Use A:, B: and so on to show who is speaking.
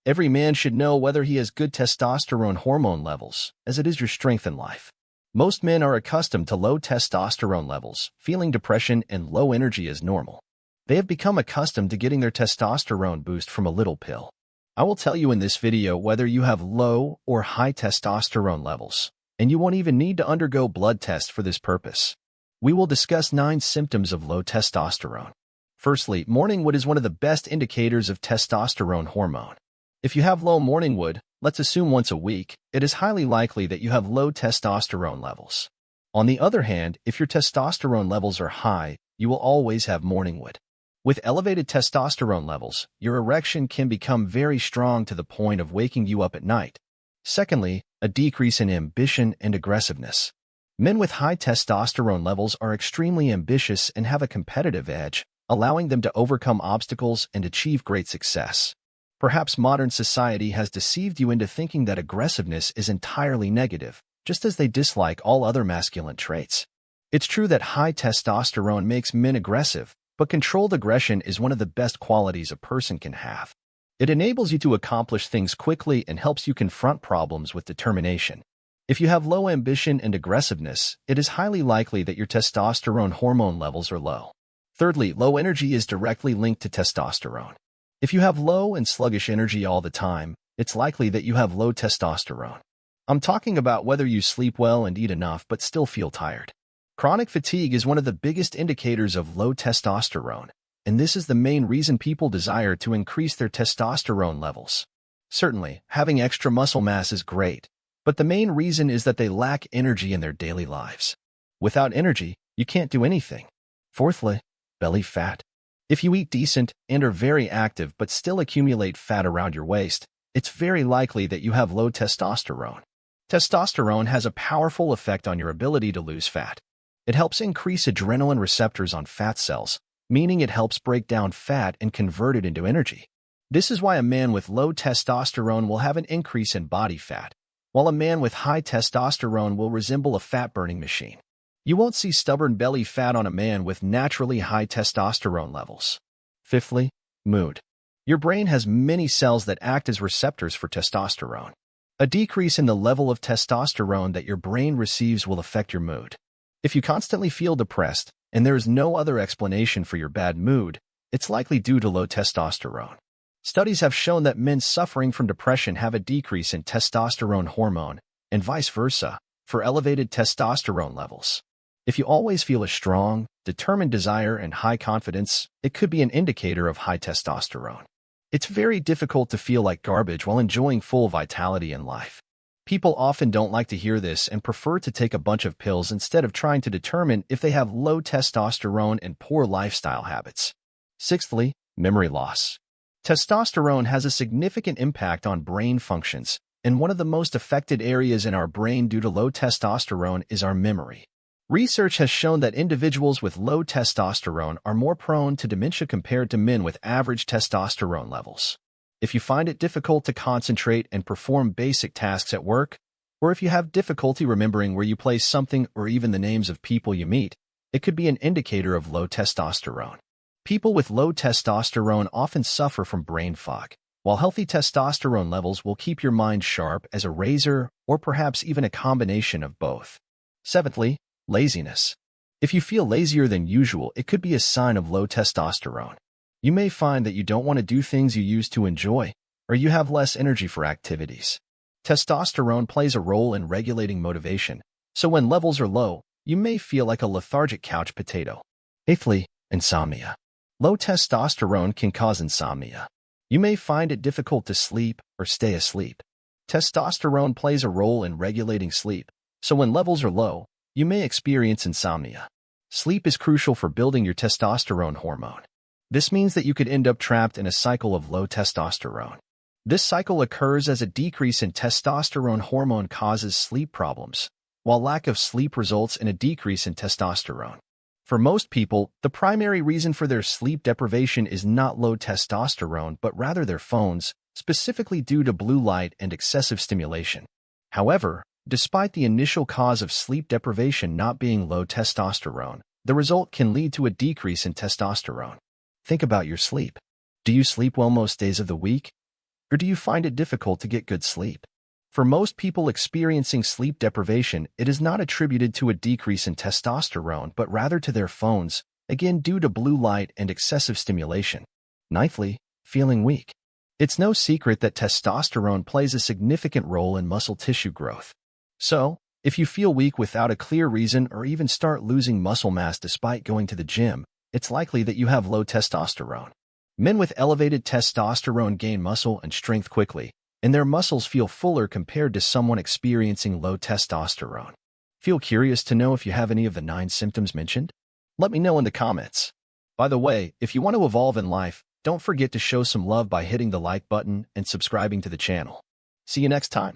A: Every man should know whether he has good testosterone hormone levels, as it is your strength in life. Most men are accustomed to low testosterone levels, feeling depression and low energy as normal. They have become accustomed to getting their testosterone boost from a little pill. I will tell you in this video whether you have low or high testosterone levels, and you won't even need to undergo blood tests for this purpose. We will discuss 9 symptoms of low testosterone. Firstly, morning wood is one of the best indicators of testosterone hormone. If you have low morning wood, let's assume once a week, it is highly likely that you have low testosterone levels. On the other hand, if your testosterone levels are high, you will always have morning wood. With elevated testosterone levels, your erection can become very strong to the point of waking you up at night. Secondly, a decrease in ambition and aggressiveness. Men with high testosterone levels are extremely ambitious and have a competitive edge, allowing them to overcome obstacles and achieve great success. Perhaps modern society has deceived you into thinking that aggressiveness is entirely negative, just as they dislike all other masculine traits. It's true that high testosterone makes men aggressive, but controlled aggression is one of the best qualities a person can have. It enables you to accomplish things quickly and helps you confront problems with determination. If you have low ambition and aggressiveness, it is highly likely that your testosterone hormone levels are low. Thirdly, low energy is directly linked to testosterone. If you have low and sluggish energy all the time, it's likely that you have low testosterone. I'm talking about whether you sleep well and eat enough but still feel tired. Chronic fatigue is one of the biggest indicators of low testosterone, and this is the main reason people desire to increase their testosterone levels. Certainly, having extra muscle mass is great, but the main reason is that they lack energy in their daily lives. Without energy, you can't do anything. Fourthly, belly fat. If you eat decent and are very active but still accumulate fat around your waist, it's very likely that you have low testosterone. Testosterone has a powerful effect on your ability to lose fat. It helps increase adrenaline receptors on fat cells, meaning it helps break down fat and convert it into energy. This is why a man with low testosterone will have an increase in body fat, while a man with high testosterone will resemble a fat-burning machine. You won't see stubborn belly fat on a man with naturally high testosterone levels. Fifthly, mood. Your brain has many cells that act as receptors for testosterone. A decrease in the level of testosterone that your brain receives will affect your mood. If you constantly feel depressed, and there is no other explanation for your bad mood, it's likely due to low testosterone. Studies have shown that men suffering from depression have a decrease in testosterone hormone, and vice versa, for elevated testosterone levels. If you always feel a strong, determined desire and high confidence, it could be an indicator of high testosterone. It's very difficult to feel like garbage while enjoying full vitality in life. People often don't like to hear this and prefer to take a bunch of pills instead of trying to determine if they have low testosterone and poor lifestyle habits. Sixthly, memory loss. Testosterone has a significant impact on brain functions, and one of the most affected areas in our brain due to low testosterone is our memory. Research has shown that individuals with low testosterone are more prone to dementia compared to men with average testosterone levels. If you find it difficult to concentrate and perform basic tasks at work, or if you have difficulty remembering where you place something or even the names of people you meet, it could be an indicator of low testosterone. People with low testosterone often suffer from brain fog, while healthy testosterone levels will keep your mind sharp as a razor or perhaps even a combination of both. Seventhly, laziness. If you feel lazier than usual, it could be a sign of low testosterone. You may find that you don't want to do things you used to enjoy, or you have less energy for activities. Testosterone plays a role in regulating motivation, so when levels are low, you may feel like a lethargic couch potato. Eighthly, insomnia. Low testosterone can cause insomnia. You may find it difficult to sleep or stay asleep. Testosterone plays a role in regulating sleep, so when levels are low, you may experience insomnia. Sleep is crucial for building your testosterone hormone. This means that you could end up trapped in a cycle of low testosterone. This cycle occurs as a decrease in testosterone hormone causes sleep problems, while lack of sleep results in a decrease in testosterone. For most people, the primary reason for their sleep deprivation is not low testosterone but rather their phones, specifically due to blue light and excessive stimulation. However, despite the initial cause of sleep deprivation not being low testosterone, the result can lead to a decrease in testosterone. Think about your sleep. Do you sleep well most days of the week? Or do you find it difficult to get good sleep? For most people experiencing sleep deprivation, it is not attributed to a decrease in testosterone, but rather to their phones, again due to blue light and excessive stimulation. Ninthly, feeling weak. It's no secret that testosterone plays a significant role in muscle tissue growth. So, if you feel weak without a clear reason or even start losing muscle mass despite going to the gym, it's likely that you have low testosterone. Men with elevated testosterone gain muscle and strength quickly, and their muscles feel fuller compared to someone experiencing low testosterone. Feel curious to know if you have any of the 9 symptoms mentioned? Let me know in the comments. By the way, if you want to evolve in life, don't forget to show some love by hitting the like button and subscribing to the channel. See you next time.